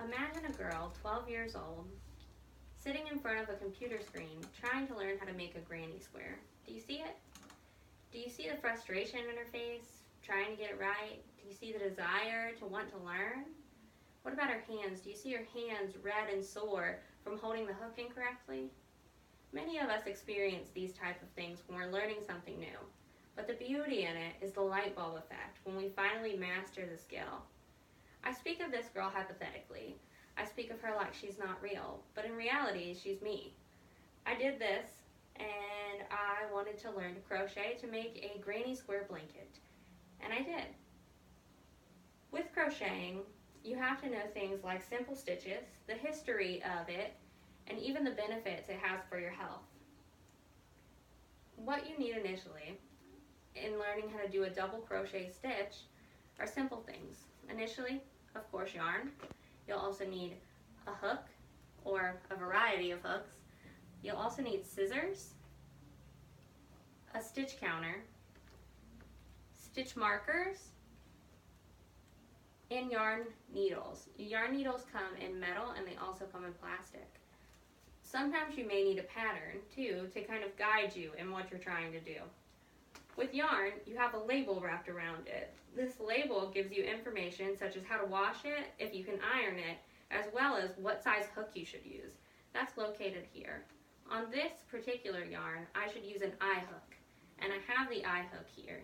Imagine a girl, 12 years old, sitting in front of a computer screen trying to learn how to make a granny square. Do you see it? Do you see the frustration in her face, trying to get it right? Do you see the desire to want to learn? What about her hands? Do you see her hands red and sore from holding the hook incorrectly? Many of us experience these type of things when we're learning something new, but the beauty in it is the light bulb effect when we finally master the skill. I speak of this girl hypothetically. I speak of her like she's not real, but in reality, she's me. I did this, and I wanted to learn to crochet to make a granny square blanket, and I did. With crocheting, you have to know things like simple stitches, the history of it, and even the benefits it has for your health. What you need initially in learning how to do a double crochet stitch are simple things. Initially, of course, yarn. You'll also need a hook or a variety of hooks. You'll also need scissors, a stitch counter, stitch markers, and yarn needles. Yarn needles come in metal and they also come in plastic. Sometimes you may need a pattern too to kind of guide you in what you're trying to do. With yarn, you have a label wrapped around it. This label gives you information such as how to wash it, if you can iron it, as well as what size hook you should use. That's located here. On this particular yarn, I should use an eye hook, and I have the eye hook here.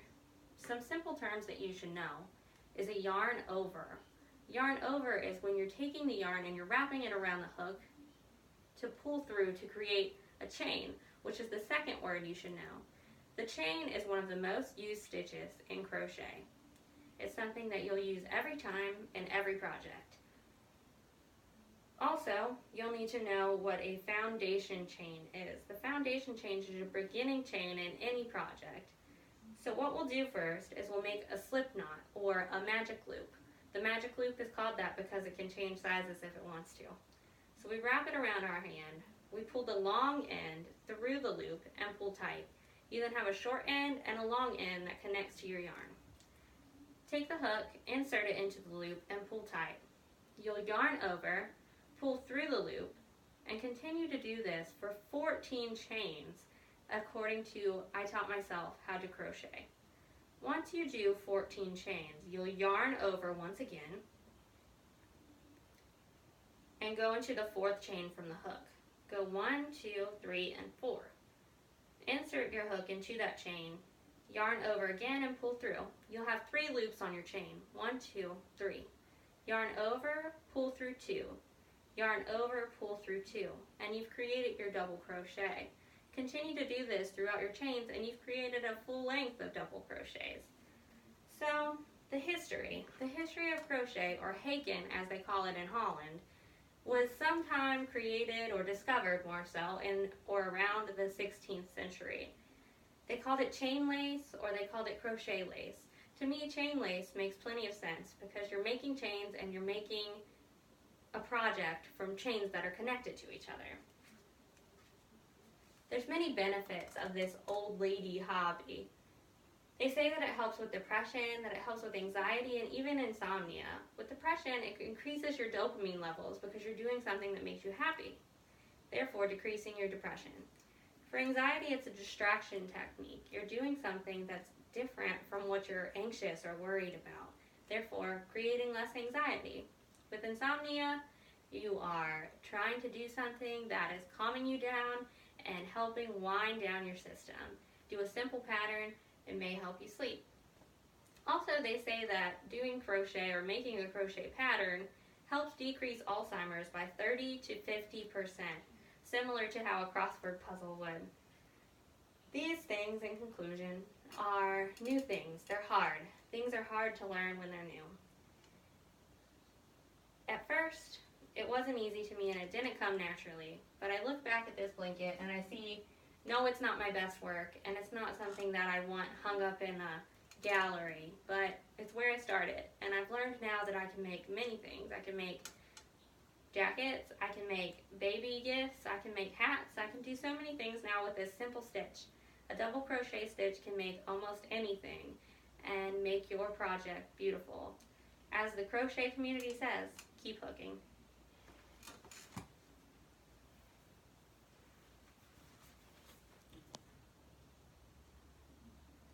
Some simple terms that you should know is a yarn over. Yarn over is when you're taking the yarn and you're wrapping it around the hook to pull through to create a chain, which is the second word you should know. The chain is one of the most used stitches in crochet. It's something that you'll use every time in every project. Also, you'll need to know what a foundation chain is. The foundation chain is your beginning chain in any project. So what we'll do first is we'll make a slip knot or a magic loop. The magic loop is called that because it can change sizes if it wants to. So we wrap it around our hand, we pull the long end through the loop and pull tight. You then have a short end and a long end that connects to your yarn. Take the hook, insert it into the loop, and pull tight. You'll yarn over, pull through the loop, and continue to do this for 14 chains according to I taught myself how to crochet. Once you do 14 chains, you'll yarn over once again and go into the fourth chain from the hook. Go 1, 2, 3, and 4. Insert your hook into that chain, yarn over again and pull through. You'll have 3 loops on your chain. 1, 2, 3. Yarn over, pull through 2. Yarn over, pull through 2. And you've created your double crochet. Continue to do this throughout your chains and you've created a full length of double crochets. So, the history of crochet, or haken as they call it in Holland, was sometime created or discovered more so in or around the 16th century. They called it chain lace or they called it crochet lace. To me, chain lace makes plenty of sense because you're making chains and you're making a project from chains that are connected to each other. There's many benefits of this old lady hobby. They say that it helps with depression, that it helps with anxiety, and even insomnia. With depression, it increases your dopamine levels because you're doing something that makes you happy, therefore decreasing your depression. For anxiety, it's a distraction technique. You're doing something that's different from what you're anxious or worried about, therefore creating less anxiety. With insomnia, you are trying to do something that is calming you down and helping wind down your system. Do a simple pattern. It may help you sleep. Also, they say that doing crochet or making a crochet pattern helps decrease Alzheimer's by 30 to 50%, similar to how a crossword puzzle would. These things, in conclusion, are new things. They're hard. Things are hard to learn when they're new. At first, it wasn't easy to me and it didn't come naturally, but I look back at this blanket and I see, no, it's not my best work, and it's not something that I want hung up in a gallery, but it's where I started, and I've learned now that I can make many things. I can make jackets, I can make baby gifts, I can make hats, I can do so many things now with this simple stitch. A double crochet stitch can make almost anything and make your project beautiful. As the crochet community says, keep hooking.